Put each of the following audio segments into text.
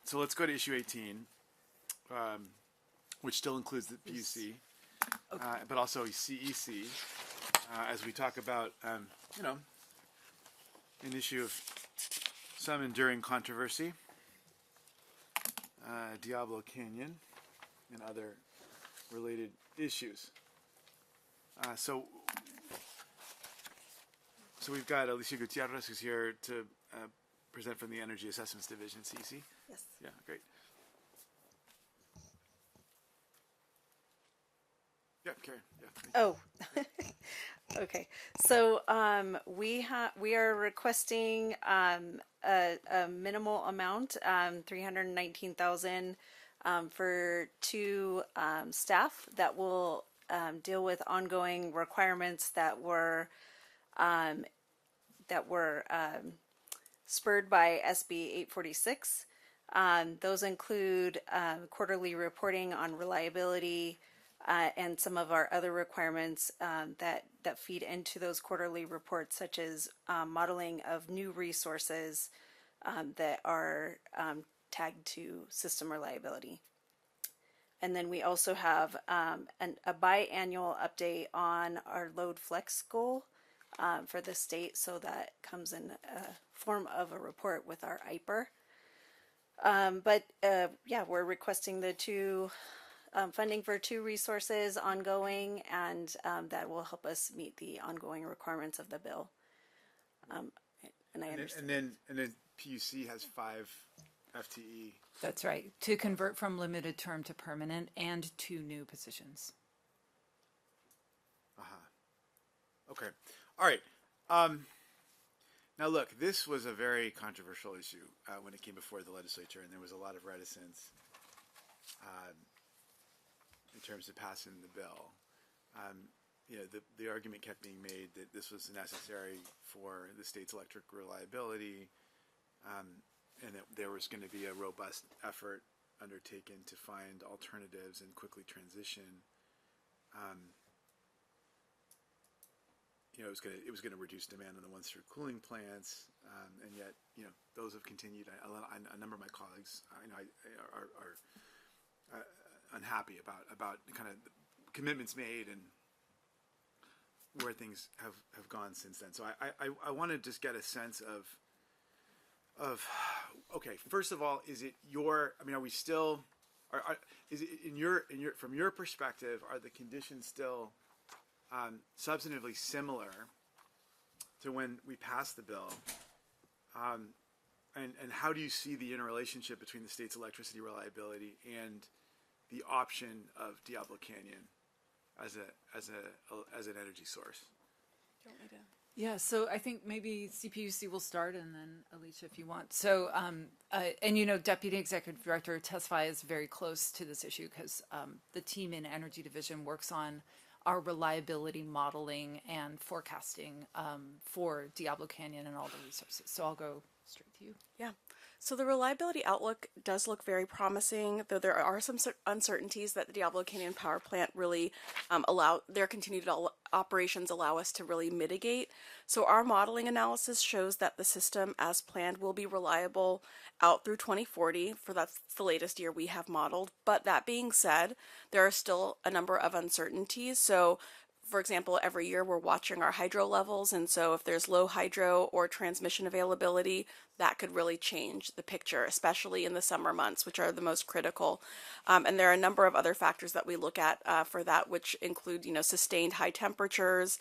So let's go to issue 18, which still includes the PUC, but also CEC, as we talk about, you know, an issue of some enduring controversy, Diablo Canyon, and other related issues. So we've got Alicia Gutierrez, who's here to present from the Energy Assessments Division, CEC. Yes. Yeah, great. Yeah, Karen. Yeah. Oh, okay. So we are requesting a minimal amount, 319,000, for two staff that will deal with ongoing requirements that were spurred by SB 846. Those include quarterly reporting on reliability and some of our other requirements that feed into those quarterly reports, such as modeling of new resources that are tagged to system reliability. And then we also have a biannual update on our load flex goal for the state, so that comes in a form of a report with our IPER. Yeah, we're requesting the two funding for two resources ongoing, and that will help us meet the ongoing requirements of the bill. And I understand. And then PUC has 5 FTE. That's right, to convert from limited term to permanent, and 2 new positions. Okay. All right. Now look, this was a very controversial issue when it came before the legislature, and there was a lot of reticence in terms of passing the bill. You know, the argument kept being made that this was necessary for the state's electric reliability, and that there was going to be a robust effort undertaken to find alternatives and quickly transition. You know, it was going to reduce demand on the once-through cooling plants, and yet, you know, those have continued. A number of my colleagues, are unhappy about kind of commitments made and where things have gone since then. So I want to just get a sense of okay, first of all, is it your? I mean, are we still? Is it in your from your perspective? Are the conditions still substantively similar to when we passed the bill? And how do you see the interrelationship between the state's electricity reliability and the option of Diablo Canyon as an energy source? Do you want me to? Yeah, so I think maybe CPUC will start, and then Alicia, if you want. So, and you know, Deputy Executive Director Tesfaye is very close to this issue because the team in Energy Division works on our reliability modeling and forecasting for Diablo Canyon and all the resources. So I'll go straight to you. Yeah. So the reliability outlook does look very promising, though there are some uncertainties that the Diablo Canyon power plant really their continued operations allow us to really mitigate. So our modeling analysis shows that the system as planned will be reliable out through 2040, for that's the latest year we have modeled. But that being said, there are still a number of uncertainties. So for example, every year we're watching our hydro levels, and so if there's low hydro or transmission availability, that could really change the picture, especially in the summer months, which are the most critical. And there are a number of other factors that we look at for that, which include, you know, sustained high temperatures,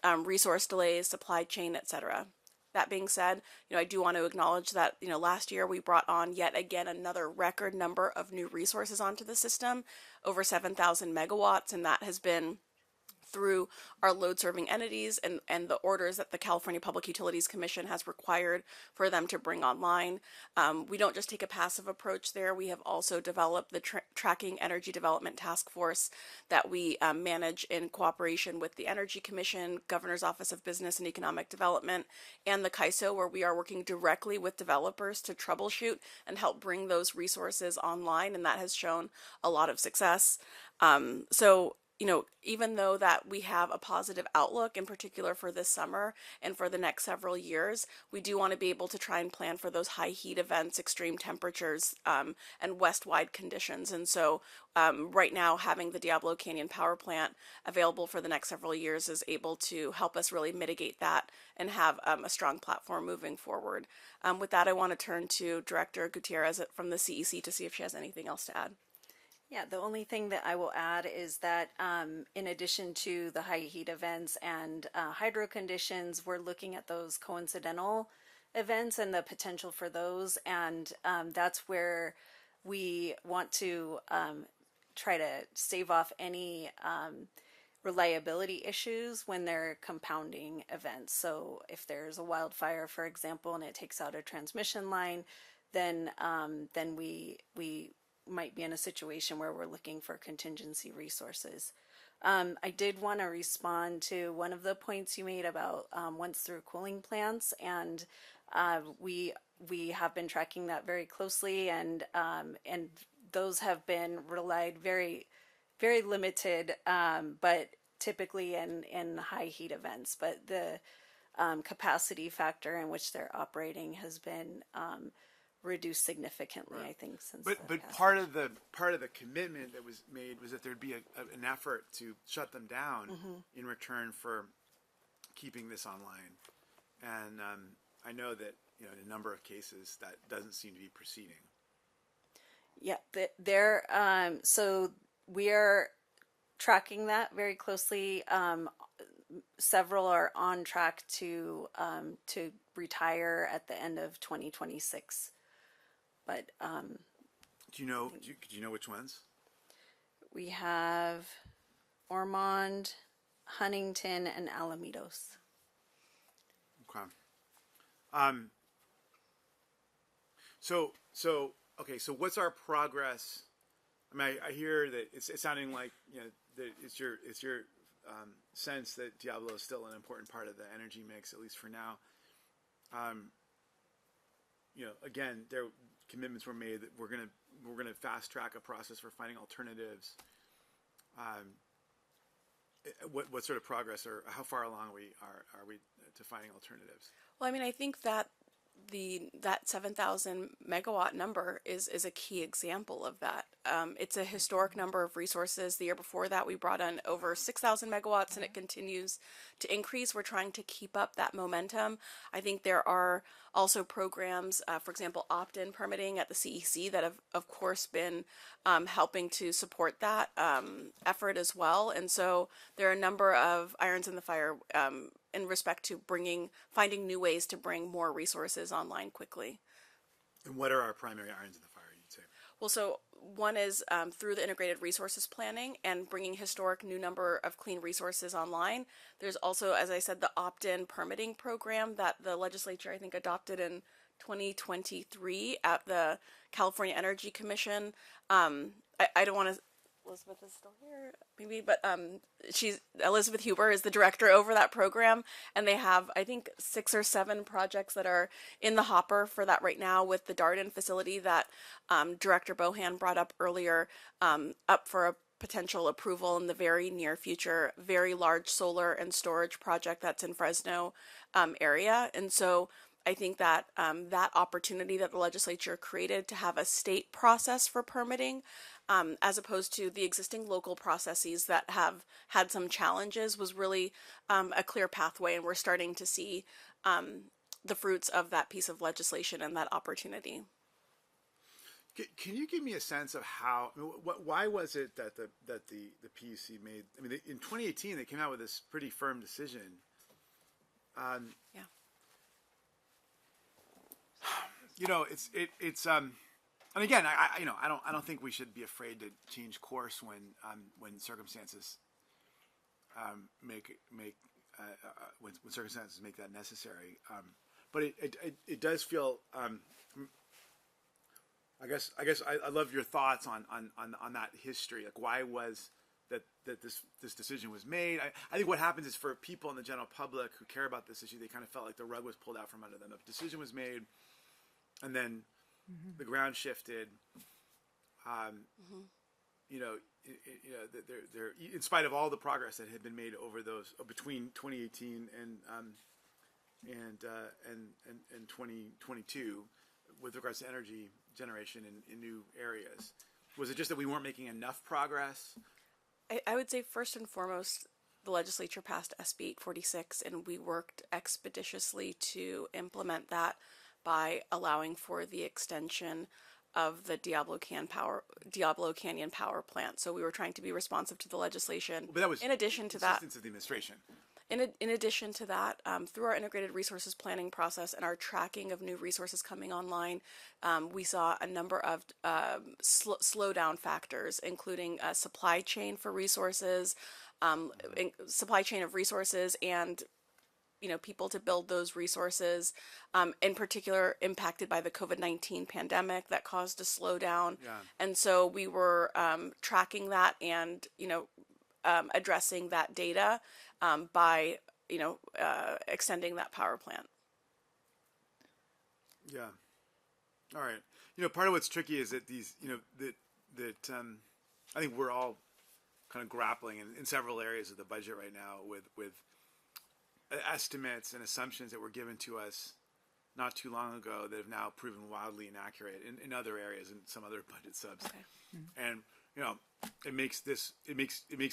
resource delays, supply chain, etc. That being said, you know, I do want to acknowledge that, you know, last year we brought on yet again another record number of new resources onto the system, over 7,000 megawatts, and that has been through our load serving entities and the orders that the California Public Utilities Commission has required for them to bring online. We don't just take a passive approach there. We have also developed the Tracking Energy Development Task Force that we manage in cooperation with the Energy Commission, Governor's Office of Business and Economic Development, and the CAISO, where we are working directly with developers to troubleshoot and help bring those resources online, and that has shown a lot of success. So even though that we have a positive outlook, in particular for this summer and for the next several years, we do want to be able to try and plan for those high heat events, extreme temperatures, and west-wide conditions. And so right now, having the Diablo Canyon power plant available for the next several years is able to help us really mitigate that and have a strong platform moving forward. With that, I want to turn to Director Gutierrez from the CEC to see if she has anything else to add. Yeah, the only thing that I will add is that in addition to the high heat events and hydro conditions, we're looking at those coincidental events and the potential for those. And that's where we want to try to stave off any reliability issues when they're compounding events. So if there's a wildfire, for example, and it takes out a transmission line, then we might be in a situation where we're looking for contingency resources. I did want to respond to one of the points you made about once through cooling plants, and we have been tracking that very closely, and those have been relied very, very limited, but typically in high heat events. But the capacity factor in which they're operating has been reduced significantly, I think, since. But part of the commitment that was made was that there'd be an effort to shut them down in return for keeping this online, and I know that in a number of cases that doesn't seem to be proceeding. Yeah, so we are tracking that very closely. Several are on track to retire at the end of 2026. But do you know which ones? We have Ormond, Huntington, and Alamitos. Okay. So what's our progress? I mean, I hear that it's sounding like that it's your sense that Diablo is still an important part of the energy mix, at least for now. Again, commitments were made that we're gonna fast track a process for finding alternatives. What sort of progress, or how far along are we to finding alternatives? Well, I mean, I think that that 7,000 megawatt number is a key example of that. It's a historic number of resources. The year before that, we brought on over 6,000 megawatts, and it continues to increase. We're trying to keep up that momentum. I think there are also programs, for example, opt-in permitting at the CEC that have, of course, been helping to support that effort as well. And so there are a number of irons in the fire in respect to finding new ways to bring more resources online quickly. And what are our primary irons in the fire, you'd say? Well, so one is through the integrated resources planning and bringing historic new number of clean resources online. There's also, as I said, the opt-in permitting program that the legislature, I think, adopted in 2023 at the California Energy Commission. I don't want to... Elizabeth is still here, maybe, but Elizabeth Huber is the director over that program, and they have, I think, 6 or 7 projects that are in the hopper for that right now, with the Darden facility that Director Bohan brought up earlier, up for a potential approval in the very near future. Very large solar and storage project that's in Fresno area, and so I think that that opportunity that the legislature created to have a state process for permitting, as opposed to the existing local processes that have had some challenges, was really a clear pathway, and we're starting to see the fruits of that piece of legislation and that opportunity. Can you give me a sense of how? I mean, why was it that the PUC made? I mean, in 2018 they came out with this pretty firm decision. Yeah. It's and again, I don't think we should be afraid to change course when circumstances when circumstances make that necessary. But it does feel. I guess I love your thoughts on that history. Like, why was that this decision was made? I think what happens is, for people in the general public who care about this issue, they kind of felt like the rug was pulled out from under them. A decision was made, and then the ground shifted. in spite of all the progress that had been made over those between 2018 and 2022 with regards to energy generation in new areas, was it just that we weren't making enough progress? I would say first and foremost, the legislature passed SB 846, and we worked expeditiously to implement that by allowing for the extension of the Diablo Canyon power plant. So we were trying to be responsive to the legislation. But that was in addition to that, insistence of the administration. in addition to that, through our integrated resources planning process and our tracking of new resources coming online, we saw a number of slowdown factors, including supply chain for resources, supply chain of resources, and people to build those resources, in particular impacted by the COVID-19 pandemic that caused a slowdown. Yeah. And so we were tracking that and, addressing that data by, extending that power plant. Yeah. All right. Part of what's tricky is that these, I think we're all kind of grappling in several areas of the budget right now with estimates and assumptions that were given to us not too long ago that have now proven wildly inaccurate in other areas and some other budget subs. Okay. And it makes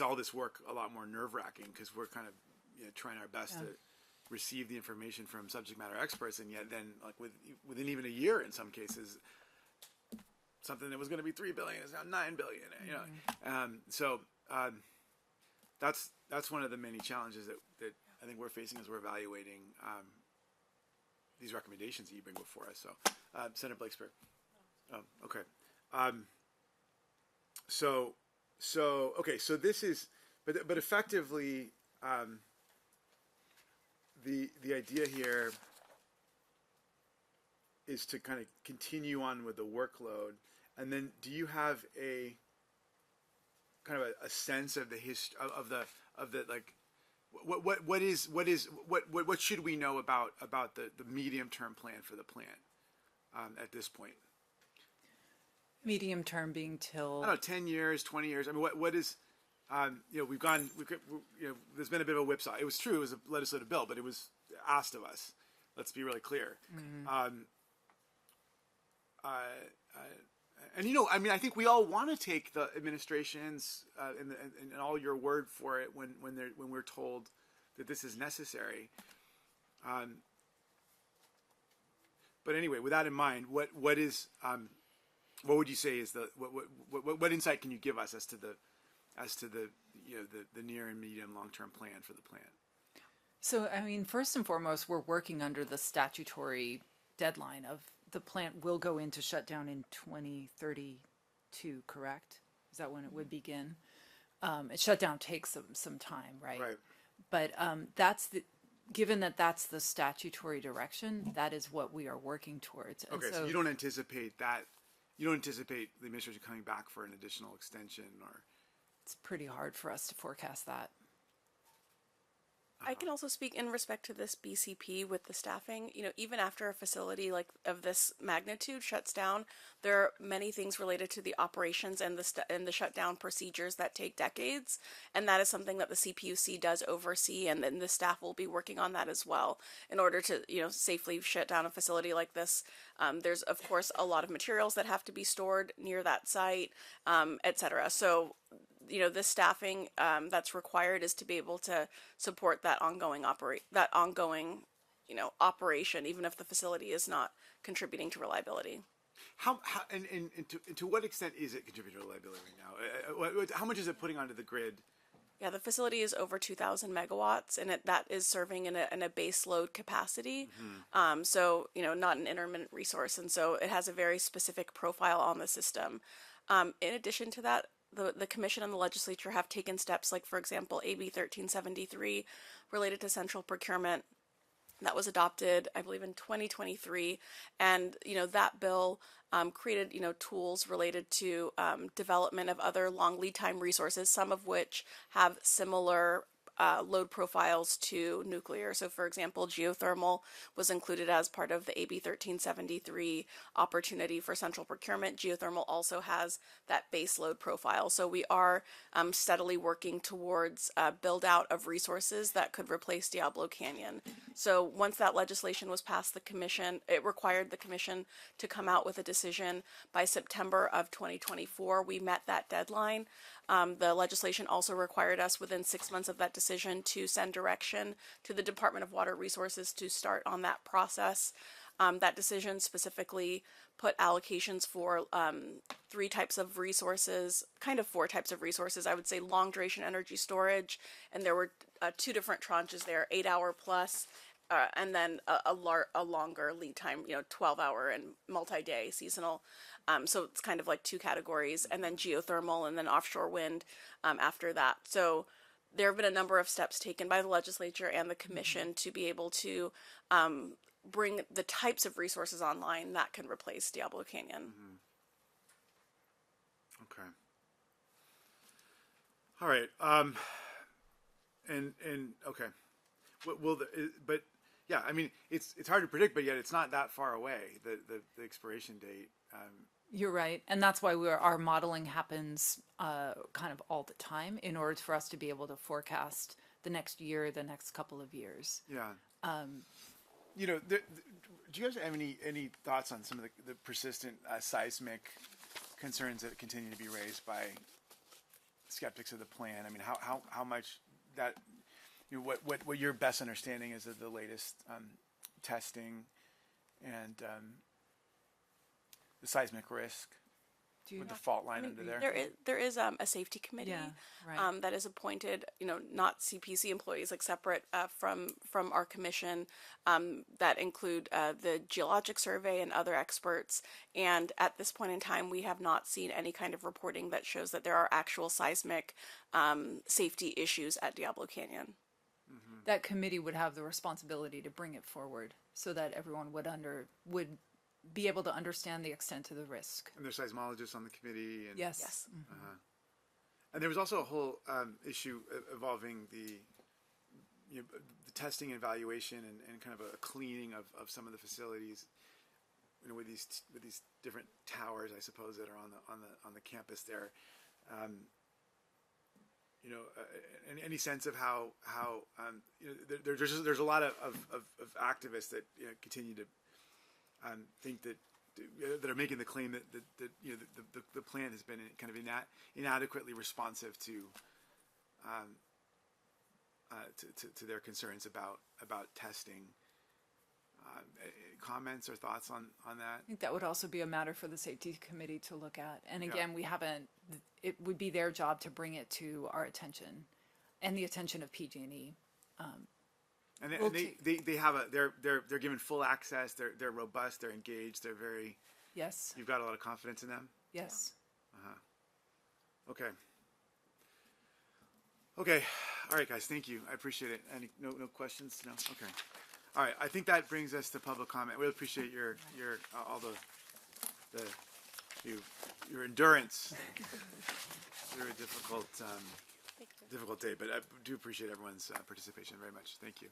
all this work a lot more nerve-wracking because we're kind of trying our best to receive the information from subject matter experts, and yet then within even a year in some cases, something that was going to be $3 billion is now $9 billion. So that's one of the many challenges that I think we're facing as we're evaluating these recommendations that you bring before us. So, Senator Blakespeare. Oh, okay. So this is, but effectively, the idea here is to kind of continue on with the workload, and then do you have a kind of a sense of the history of the like what should we know about the medium term plan for the plant at this point? Medium term being till, I don't know, 10 years, 20 years. I mean, what is, there's been a bit of a whipsaw. It was true, it was a legislative bill, but it was asked of us. Let's be really clear. Mm-hmm. I think we all want to take the administration's and all your word for it when we're told that this is necessary. But anyway, with that in mind, what would you say is what insight can you give us as to the near and medium long term plan for the plant? So, I mean, first and foremost, we're working under the statutory deadline of the plant will go into shutdown in 2032, correct? Is that when it would begin? Shutdown takes some time, right? Right. But given that that's the statutory direction, that is what we are working towards. And okay, so you don't anticipate that. You don't anticipate the administration coming back for an additional extension, or? It's pretty hard for us to forecast that. I can also speak in respect to this BCP with the staffing. Even after a facility like of this magnitude shuts down, there are many things related to the operations and the shutdown procedures that take decades, and that is something that the CPUC does oversee, and then the staff will be working on that as well in order to safely shut down a facility like this. There's of course a lot of materials that have to be stored near that site, etc. So this staffing that's required is to be able to support that ongoing operation, even if the facility is not contributing to reliability. How and to what extent is it contributing to reliability right now? How much is it putting onto the grid? Yeah, the facility is over 2,000 megawatts, and that is serving in a base load capacity. Mm-hmm. So not an intermittent resource, and so it has a very specific profile on the system. In addition to that, the Commission and the Legislature have taken steps like, for example, AB 1373 related to central procurement that was adopted, I believe, in 2023. And, that bill created, tools related to development of other long lead time resources, some of which have similar load profiles to nuclear. So, for example, geothermal was included as part of the AB 1373 opportunity for central procurement. Geothermal also has that base load profile. So we are steadily working towards build out of resources that could replace Diablo Canyon. So once that legislation was passed, it required the commission to come out with a decision by September of 2024. We met that deadline. The legislation also required us within 6 months of that decision to send direction to the Department of Water Resources to start on that process. That decision specifically put allocations for 3 types of resources, kind of 4 types of resources. I would say long duration energy storage, and there were 2 different tranches there, 8-hour plus, and then a longer lead time, 12-hour and multi-day seasonal. So it's kind of like 2 categories, and then geothermal and then offshore wind after that. So there have been a number of steps taken by the legislature and the commission to be able to bring the types of resources online that can replace Diablo Canyon. Okay. All right. And okay. But yeah, I mean, it's hard to predict, but yet it's not that far away. The expiration date. You're right, and that's why our modeling happens kind of all the time in order for us to be able to forecast the next year, the next couple of years. Yeah. Do you guys have any thoughts on some of the persistent seismic concerns that continue to be raised by skeptics of the plan? I mean, how much that, what your best understanding is of the latest testing and the seismic risk with the fault line under there? There is a safety committee that is appointed, not CPC employees, like separate from our commission, that include the Geologic Survey and other experts. And at this point in time, we have not seen any kind of reporting that shows that there are actual seismic safety issues at Diablo Canyon. That committee would have the responsibility to bring it forward so that everyone would be able to understand the extent of the risk. And there's seismologists on the committee. And, Yes. And there was also a whole issue involving the testing and evaluation and kind of a cleaning of some of the facilities, with these different towers, I suppose, that are on the campus there. Any sense of how there's a lot of activists that continue to think that are making the claim that the plan has been kind of inadequately responsive to their concerns about testing. Comments or thoughts on that? I think that would also be a matter for the safety committee to look at. And again, it would be their job to bring it to our attention and the attention of PG&E. And they're given full access. They're robust. They're engaged. They're very. Yes. You've got a lot of confidence in them. Yes. Okay. Okay. All right, guys. Thank you. I appreciate it. Any no questions? No. Okay. All right. I think that brings us to public comment. We really appreciate your all your endurance through a difficult day, but I do appreciate everyone's participation very much. Thank you.